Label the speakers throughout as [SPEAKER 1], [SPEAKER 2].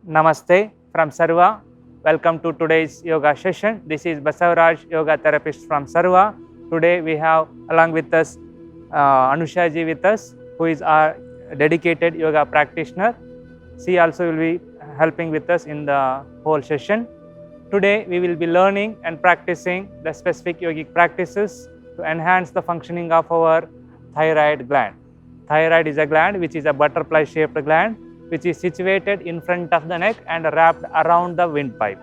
[SPEAKER 1] Namaste from Sarva. Welcome to today's yoga session. This is Basavaraj, yoga therapist from Sarva. Today we have along with us Anusha ji with us, who is our dedicated yoga practitioner. She also will be helping with us in the whole session. Today we will be learning and practicing the specific yogic practices to enhance the functioning of our thyroid gland. Thyroid is a gland which is a butterfly shaped gland which is situated in front of the neck and wrapped around the windpipe.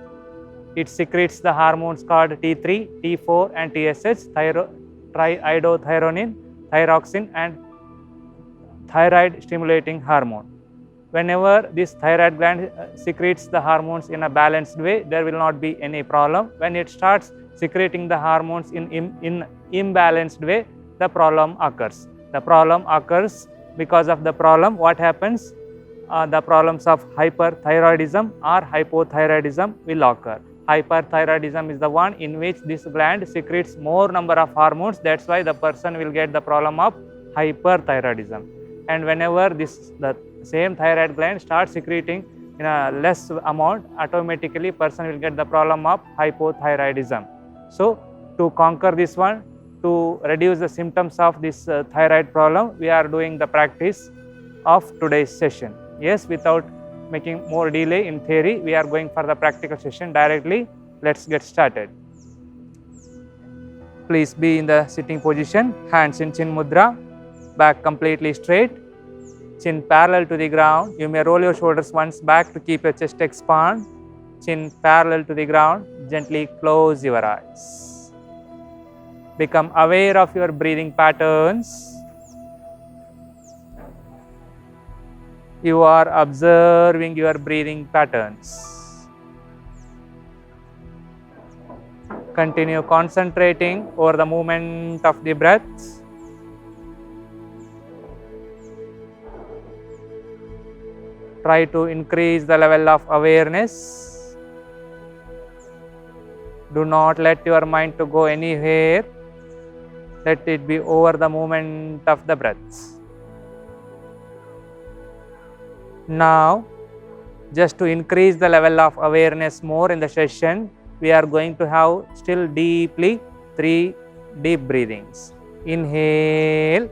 [SPEAKER 1] It secretes the hormones called T3, T4 and TSH, triiodothyronine, thyroxine and thyroid stimulating hormone. Whenever this thyroid gland secretes the hormones in a balanced way, there will not be any problem. When it starts secreting the hormones in imbalanced way, the problem occurs. The problem occurs because of the problem. What happens? The problems of hyperthyroidism or hypothyroidism will occur. Hyperthyroidism is the one in which this gland secretes more number of hormones. That's why the person will get the problem of hyperthyroidism. And whenever the same thyroid gland starts secreting in a less amount, automatically person will get the problem of hypothyroidism. So to conquer this one, to reduce the symptoms of this thyroid problem, we are doing the practice of today's session. Yes, without making more delay in theory, we are going for the practical session directly. Let's get started. Please be in the sitting position, hands in chin mudra, back completely straight, chin parallel to the ground. You may roll your shoulders once back to keep your chest expand, chin parallel to the ground. Gently close your eyes. Become aware of your breathing patterns. You are observing your breathing patterns. Continue concentrating over the movement of the breath. Try to increase the level of awareness. Do not let your mind to go anywhere. Let it be over the movement of the breath. Now, just to increase the level of awareness more in the session, we are going to have still deeply 3 deep breathings. Inhale,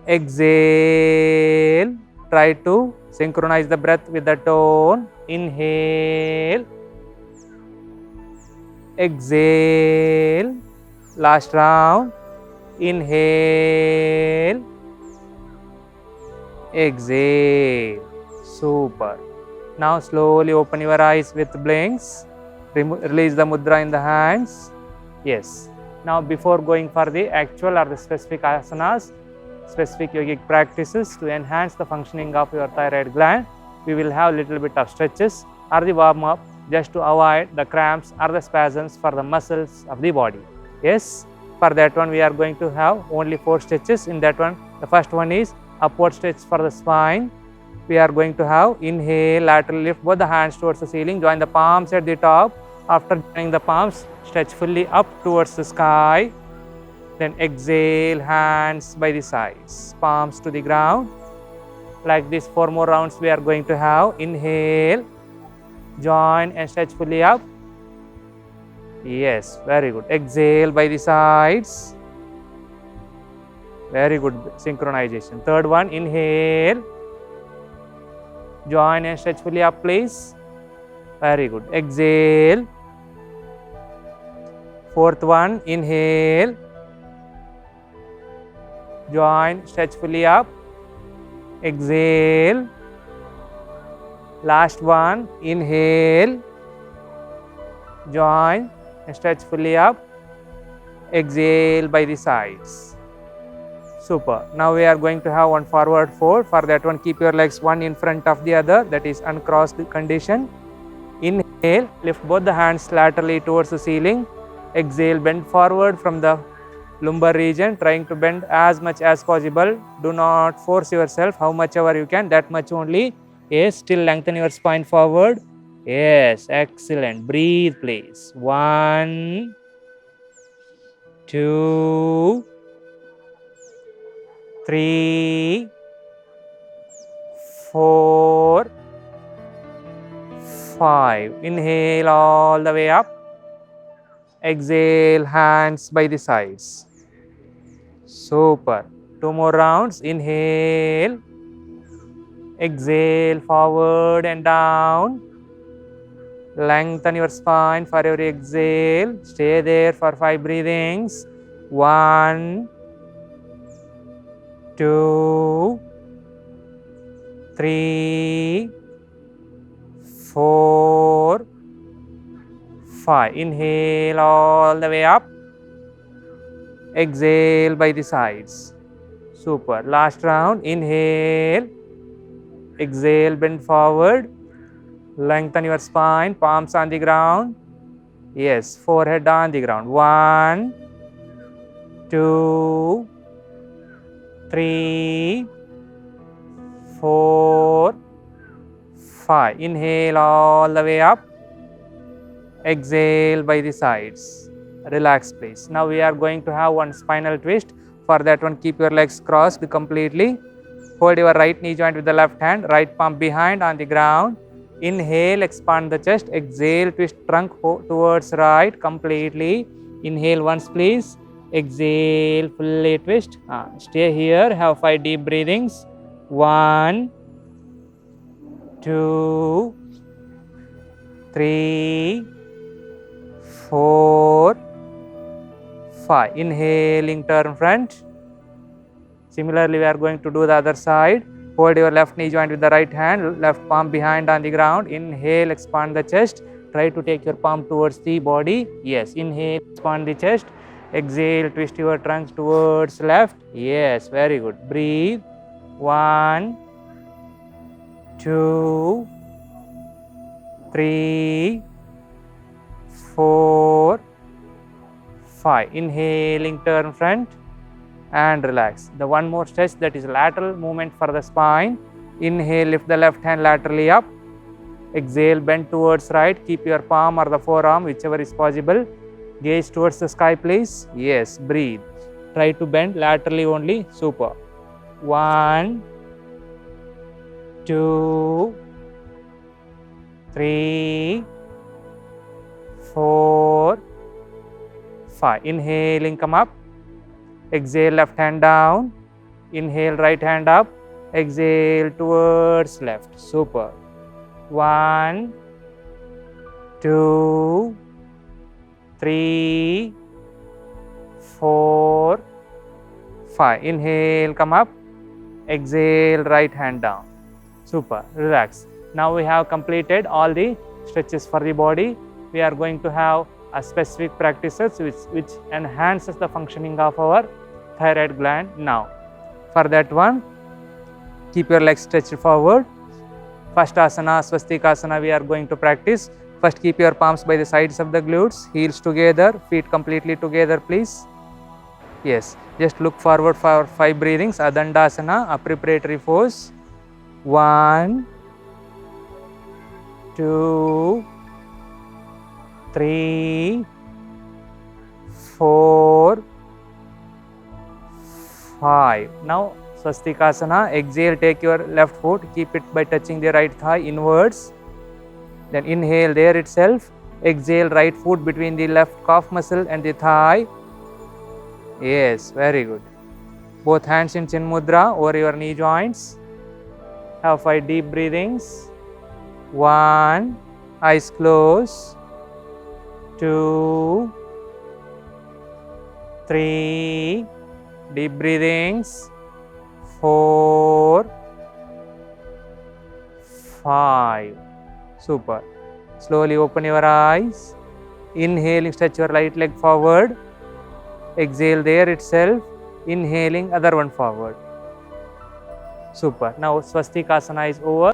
[SPEAKER 1] exhale. Try to synchronize the breath with the tone. Inhale, exhale. Last round. Inhale, exhale. Super. Now slowly open your eyes with blinks. Release the mudra in the hands. Yes. Now before going for the actual or the specific asanas, specific yogic practices to enhance the functioning of your thyroid gland, we will have little bit of stretches or the warm up just to avoid the cramps or the spasms for the muscles of the body. Yes. For that one we are going to have only 4 stretches. In that one, the first one is upward stretch for the spine. We are going to have inhale, lateral lift both the hands towards the ceiling, join the palms at the top. After joining the palms, stretch fully up towards the sky. Then exhale, hands by the sides, palms to the ground. Like this 4 more rounds we are going to have. Inhale, join and stretch fully up. Yes, very good. Exhale by the sides. Very good synchronization. Third one, inhale, join and stretch fully up please. Very good. Exhale. Fourth one, inhale, join, stretch fully up. Exhale. Last one, inhale, join and stretch fully up. Exhale by the sides. Super. Now we are going to have one forward fold. For that one, keep your legs one in front of the other. That is uncrossed condition. Inhale, lift both the hands laterally towards the ceiling. Exhale, bend forward from the lumbar region, trying to bend as much as possible. Do not force yourself. How much ever you can, that much only. Yes, still lengthen your spine forward. Yes, excellent. Breathe please. 1, 2, 3, 4, 5. Inhale all the way up. Exhale, hands by the sides. Super. 2 more rounds. Inhale. Exhale, forward and down. Lengthen your spine for every exhale. Stay there for 5 breathings. 1, 2, 3, 4, 5. Inhale all the way up. Exhale by the sides. Super. Last round. Inhale. Exhale, bend forward. Lengthen your spine, palms on the ground. Yes, forehead on the ground. 1, 2, 3, 4, 5. Inhale all the way up. Exhale by the sides. Relax please. Now we are going to have one spinal twist. For that one, keep your legs crossed completely. Hold your right knee joint with the left hand, right palm behind on the ground. Inhale, expand the chest. Exhale, twist trunk towards right completely. Inhale once please. Exhale, fully twist. Stay here. Have 5 deep breathings. 1, 2, 3, 4, 5. Inhaling, turn front. Similarly, we are going to do the other side. Hold your left knee joint with the right hand, left palm behind on the ground. Inhale, expand the chest. Try to take your palm towards the body. Yes, inhale, expand the chest. Exhale, twist your trunk towards left. Yes, very good. Breathe. 1, 2, 3, 4, 5. Inhaling, turn front and relax. The one more stretch, that is lateral movement for the spine. Inhale, lift the left hand laterally up. Exhale, bend towards right. Keep your palm or the forearm, whichever is possible. Gaze towards the sky please. Yes, breathe. Try to bend laterally only. Super. 1, 2, 3, 4, 5. Inhaling, come up. Exhale, left hand down. Inhale, right hand up. Exhale towards left. Super. 1, 2, 3, 4, 5. Inhale, come up. Exhale, right hand down. Super. Relax. Now we have completed all the stretches for the body. We are going to have a specific practices which enhances the functioning of our thyroid gland now. For that one, keep your legs stretched forward. First asana, swastikasana, we are going to practice. First, keep your palms by the sides of the glutes, heels together, feet completely together please. Yes, just look forward for 5 breathings. Adandasana, a preparatory pose. 1, 2, 3, 4, 5. Now swastikasana. Exhale, take your left foot, keep it by touching the right thigh inwards. Then inhale there itself. Exhale, right foot between the left calf muscle and the thigh. Yes, very good. Both hands in chin mudra over your knee joints. Have 5 deep breathings. 1, eyes closed. 2, 3, deep breathings. 4, 5. Super. Slowly open your eyes. Inhaling, stretch your right leg forward. Exhale there itself. Inhaling, other one forward. Super. Now swastikasana is over.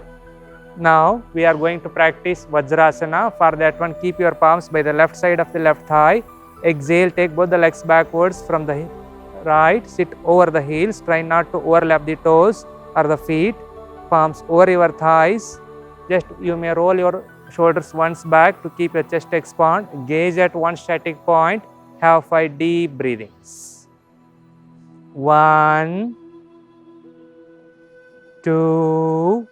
[SPEAKER 1] Now we are going to practice Vajrasana. For that one, keep your palms by the left side of the left thigh. Exhale, take both the legs backwards from the right. Sit over the heels. Try not to overlap the toes or the feet. Palms over your thighs. Just you may roll your shoulders once back to keep your chest expand. Gaze at one static point. Have 5 deep breathings. 1, 2,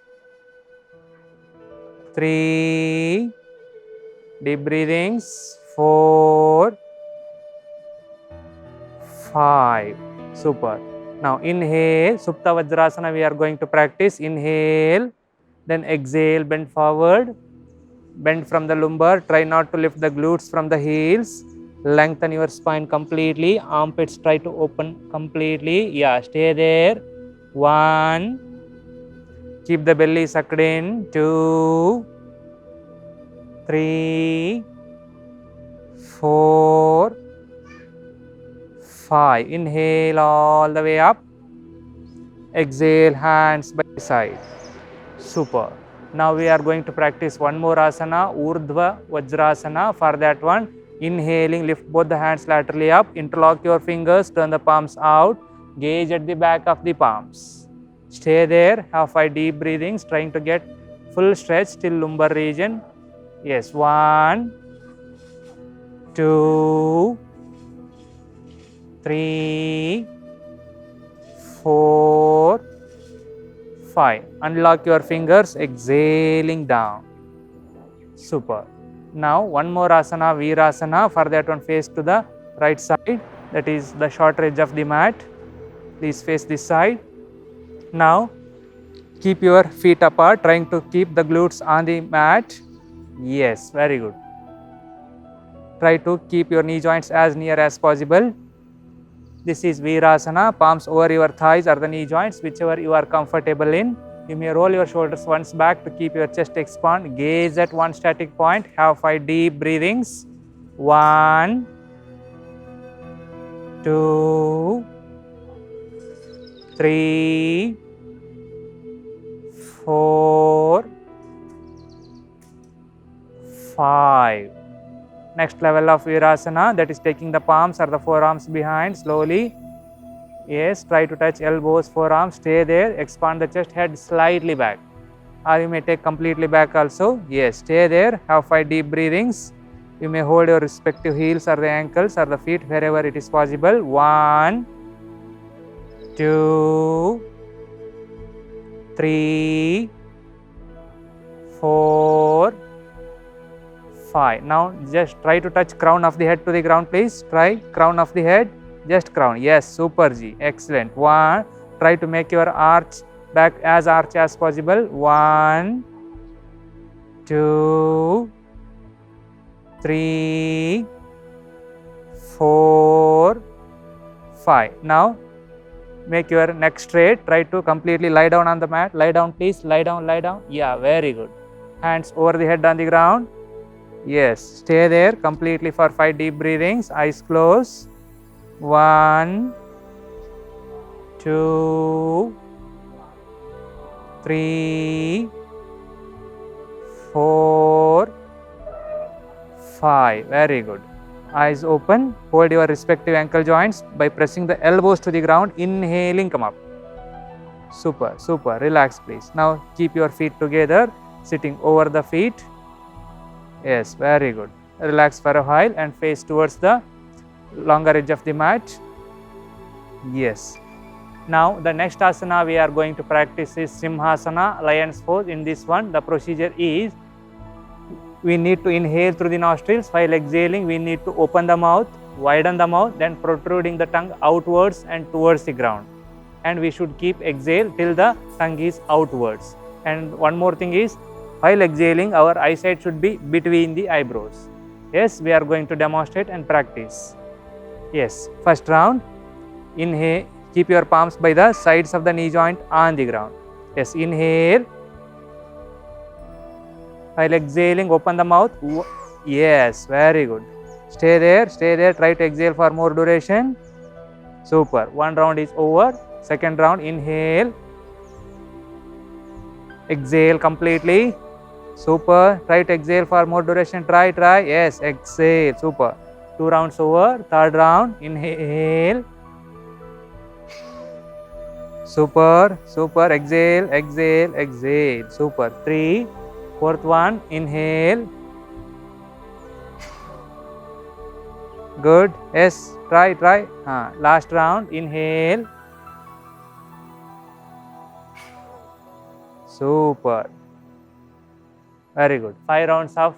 [SPEAKER 1] 3, deep breathings, 4, 5. Super. Now inhale, Supta Vajrasana we are going to practice. Inhale, then exhale, bend forward, bend from the lumbar. Try not to lift the glutes from the heels. Lengthen your spine completely. Armpits try to open completely. Yeah, stay there. 1. Keep the belly sucked in. 2, 3, 4, 5. Inhale all the way up. Exhale, hands by side. Super. Now we are going to practice one more asana, Urdhva Vajrasana. For that one, inhaling, lift both the hands laterally up, interlock your fingers, turn the palms out, gaze at the back of the palms. Stay there, have 5 deep breathings, trying to get full stretch till lumbar region. Yes, 1, 2, 3, 4, 5. Unlock your fingers, exhaling down. Super. Now one more asana, Virasana. For that one, face to the right side. That is the short edge of the mat. Please face this side. Now keep your feet apart, trying to keep the glutes on the mat. Yes, very good. Try to keep your knee joints as near as possible. This is Virasana. Palms over your thighs or the knee joints, whichever you are comfortable in. You may roll your shoulders once back to keep your chest expand. Gaze at one static point. Have 5 deep breathings. 1, 2, 3, 4, 5. Next level of Virasana, that is taking the palms or the forearms behind slowly. Yes, try to touch elbows, forearms, stay there, expand the chest, head slightly back. Or you may take completely back also. Yes, stay there, have 5 deep breathings. You may hold your respective heels or the ankles or the feet wherever it is possible. 1, 2, 3, 4, 5. Now just try to touch crown of the head to the ground, please. Try crown of the head, just crown. Yes, super G, excellent. 1. Try to make your arch back as arch as possible. 1, 2, 3, 4, 5. Now make your neck straight. Try to completely lie down on the mat. Lie down, please. Lie down, lie down. Yeah, very good. Hands over the head on the ground. Yes, stay there completely for 5 deep breathings. Eyes closed. 1, 2, 3, 4, 5. Very good. Eyes open. Hold your respective ankle joints by pressing the elbows to the ground. Inhaling, come up. Super, super. Relax, please. Now keep your feet together, sitting over the feet. Yes, very good. Relax for a while and face towards the longer edge of the mat. Yes. Now the next asana we are going to practice is Simhasana, lion's pose. In this one, the procedure is we need to inhale through the nostrils. While exhaling, we need to open the mouth, widen the mouth, then protruding the tongue outwards and towards the ground. And we should keep exhale till the tongue is outwards. And one more thing is, while exhaling, our eyesight should be between the eyebrows. Yes, we are going to demonstrate and practice. Yes, first round, inhale, keep your palms by the sides of the knee joint on the ground. Yes, inhale. While exhaling, open the mouth. Yes, very good. Stay there, try to exhale for more duration. Super. One round is over. Second round, inhale. Exhale completely. Super. Try to exhale for more duration. Try. Yes, exhale. Super. 2 rounds over. Third round, inhale. Super. Exhale. Super. 3. Fourth one, inhale. Good. Yes, try. Last round, inhale. Super. Very good. 5 rounds of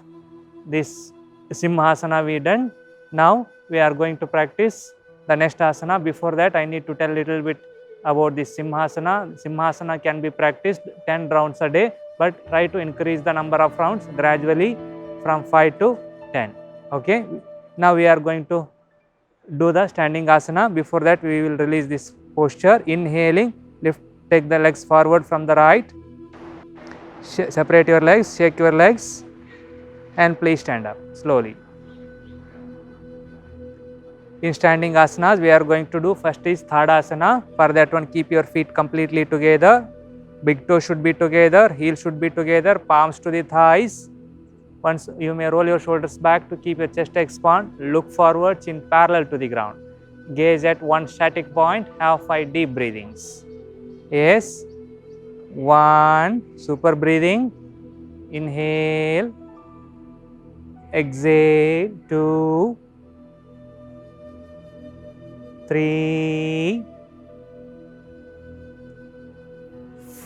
[SPEAKER 1] this Simhasana we done. Now we are going to practice the next asana. Before that, I need to tell a little bit about this Simhasana. Simhasana can be practiced 10 rounds a day, but try to increase the number of rounds gradually from 5 to 10. Okay. Now we are going to do the standing asana. Before that, we will release this posture. Inhaling, lift, take the legs forward from the right. Separate your legs, shake your legs, and please stand up slowly. In standing asanas, we are going to do first is Tadasana. For that one, keep your feet completely together. Big toe should be together, heel should be together, palms to the thighs. Once you may roll your shoulders back to keep your chest expand. Look forward, chin parallel to the ground. Gaze at one static point. Have 5 deep breathings. Yes. 1. Super breathing. Inhale. Exhale. 2. 3.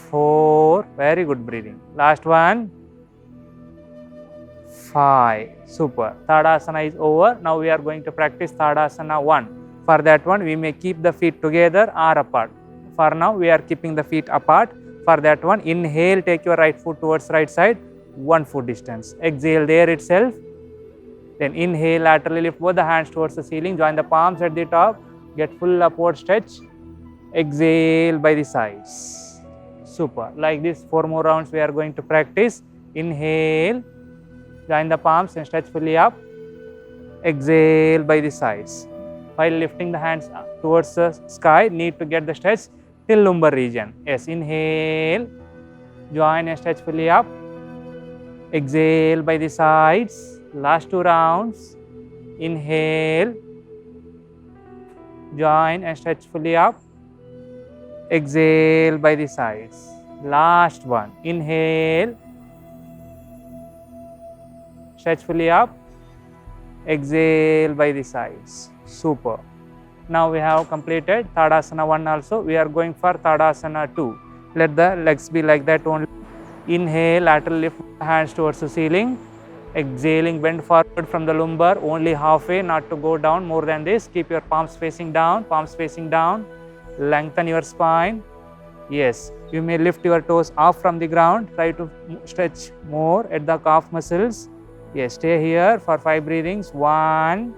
[SPEAKER 1] 4. Very good breathing. Last one. 5. Super. Tadasana is over. Now we are going to practice Tadasana 1. For that one, we may keep the feet together or apart. For now, we are keeping the feet apart. For that one, inhale, take your right foot towards right side, 1 foot distance. Exhale there itself. Then inhale, laterally lift both the hands towards the ceiling. Join the palms at the top. Get full upward stretch. Exhale by the sides. Super. Like this, 4 more rounds we are going to practice. Inhale. Join the palms and stretch fully up. Exhale by the sides. While lifting the hands towards the sky, need to get the stretch till lumbar region. Yes, inhale. Join and stretch fully up. Exhale by the sides. Last 2 rounds. Inhale. Join and stretch fully up. Exhale by the sides. Last one. Inhale. Stretch fully up. Exhale by the sides. Super. Now we have completed Tadasana 1 also. We are going for Tadasana 2. Let the legs be like that only. Inhale, lateral lift hands towards the ceiling. Exhaling, bend forward from the lumbar, only halfway, not to go down more than this. Keep your palms facing down, palms facing down. Lengthen your spine. Yes, you may lift your toes off from the ground. Try to stretch more at the calf muscles. Yes, stay here for 5 breathings. 1,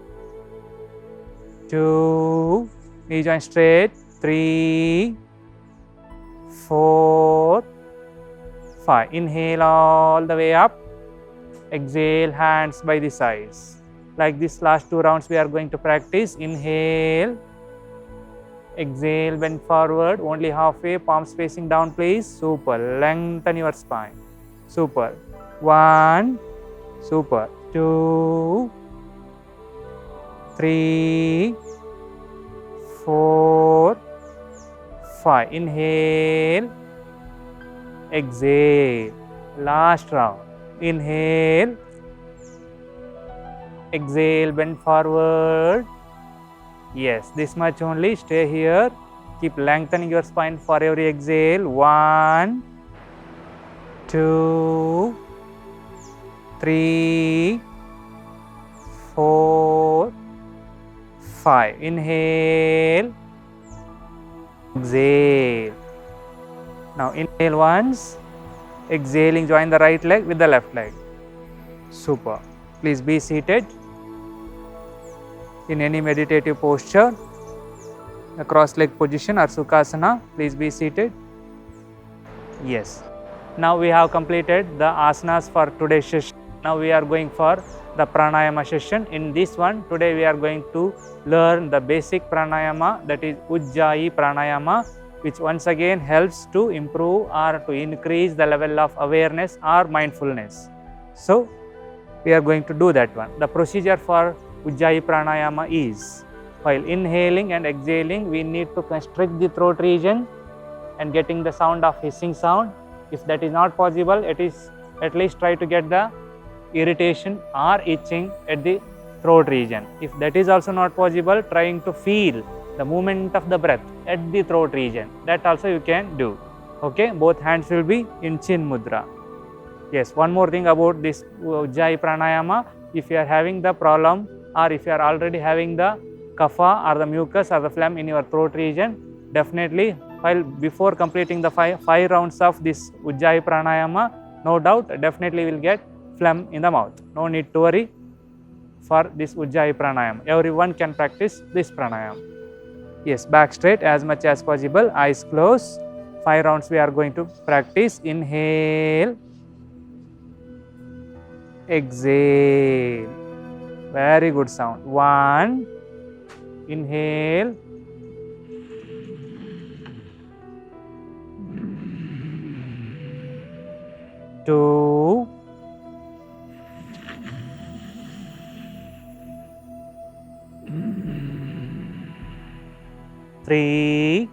[SPEAKER 1] 2, knee joint straight. 3, 4, 5. Inhale all the way up. Exhale, hands by the sides. Like this last 2 rounds we are going to practice. Inhale. Exhale, bend forward, only halfway, palms facing down please. Super. Lengthen your spine. Super. 1. Super. 2, 3, 4, 5. Inhale. Exhale. Last round. Inhale. Exhale, bend forward. Yes, this much only. Stay here. Keep lengthening your spine for every exhale. 1, 2, 3, 4, 5. Inhale. Exhale. Now inhale once. Exhaling, join the right leg with the left leg. Super. Please be seated in any meditative posture, a cross leg position or Sukhasana. Please be seated. Yes. Now we have completed the asanas for today's session. Now we are going for the pranayama session. In this one, today we are going to learn the basic pranayama, that is Ujjayi pranayama, which once again helps to improve or to increase the level of awareness or mindfulness. So we are going to do that one. The procedure for Ujjayi pranayama is, while inhaling and exhaling, we need to constrict the throat region and getting the sound of hissing sound. If that is not possible, at least try to get the irritation or itching at the throat region. If that is also not possible, trying to feel the movement of the breath at the throat region. That also you can do. Okay, both hands will be in Chin Mudra. Yes, one more thing about this Ujjayi pranayama. If you are having the problem, or if you are already having the kapha or the mucus or the phlegm in your throat region, definitely while before completing the five rounds of this Ujjayi pranayama, no doubt definitely will get phlegm in the mouth. No need to worry for this Ujjayi pranayama. Everyone can practice this pranayama. Yes, back straight as much as possible, eyes closed. 5 rounds we are going to practice. Inhale, exhale. Very good sound. 1, inhale, 2, 3,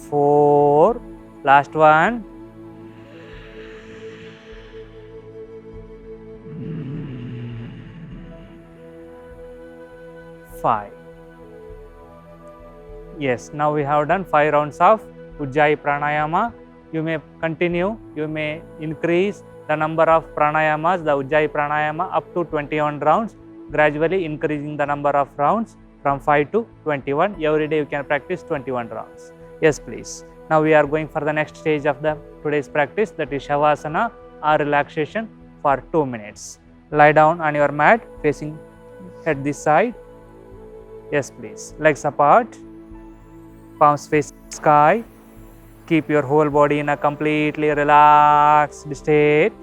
[SPEAKER 1] 4, last one, 5. Yes, now we have done 5 rounds of Ujjayi pranayama. You may continue, you may increase the number of pranayamas, the Ujjayi pranayama up to 21 rounds, gradually increasing the number of rounds from 5 to 21. Every day you can practice 21 rounds. Yes, please. Now we are going for the next stage of the today's practice, that is Shavasana or relaxation for 2 minutes. Lie down on your mat facing at this side. Yes, please. Legs apart, palms face sky. Keep your whole body in a completely relaxed state.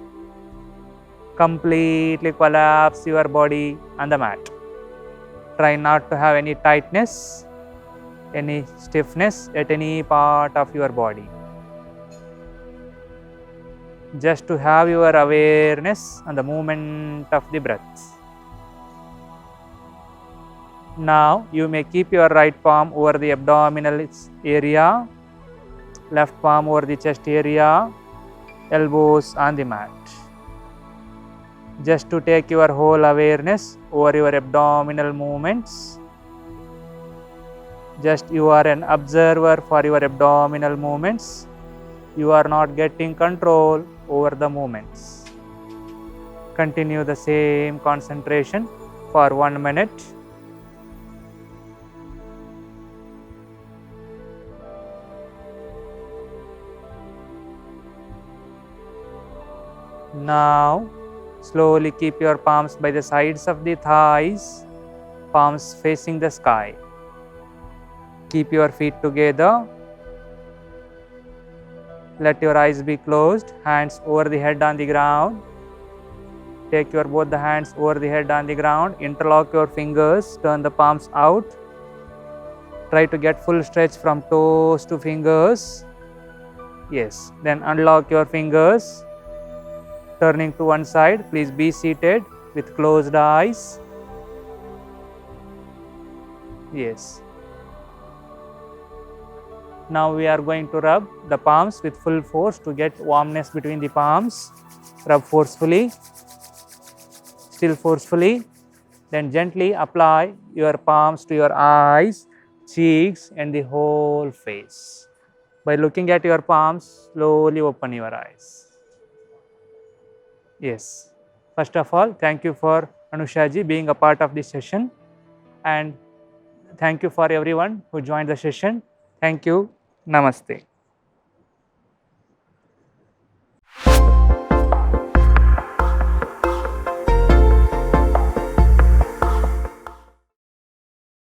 [SPEAKER 1] Completely collapse your body on the mat. Try not to have any tightness, any stiffness at any part of your body. Just to have your awareness on the movement of the breath. Now you may keep your right palm over the abdominal area, left palm over the chest area, elbows on the mat. Just to take your whole awareness over your abdominal movements. Just you are an observer for your abdominal movements. You are not getting control over the movements. Continue the same concentration for 1 minute. Now, slowly keep your palms by the sides of the thighs, palms facing the sky. Keep your feet together. Let your eyes be closed, hands over the head on the ground. Take your both the hands over the head on the ground. Interlock your fingers, turn the palms out. Try to get full stretch from toes to fingers. Yes, then unlock your fingers. Turning to one side, please be seated with closed eyes. Yes. Now we are going to rub the palms with full force to get warmness between the palms. Rub forcefully, still forcefully. Then gently apply your palms to your eyes, cheeks and the whole face. By looking at your palms, slowly open your eyes. Yes. First of all, thank you for Anushaji being a part of this session, and thank you for everyone who joined the session. Thank you. Namaste.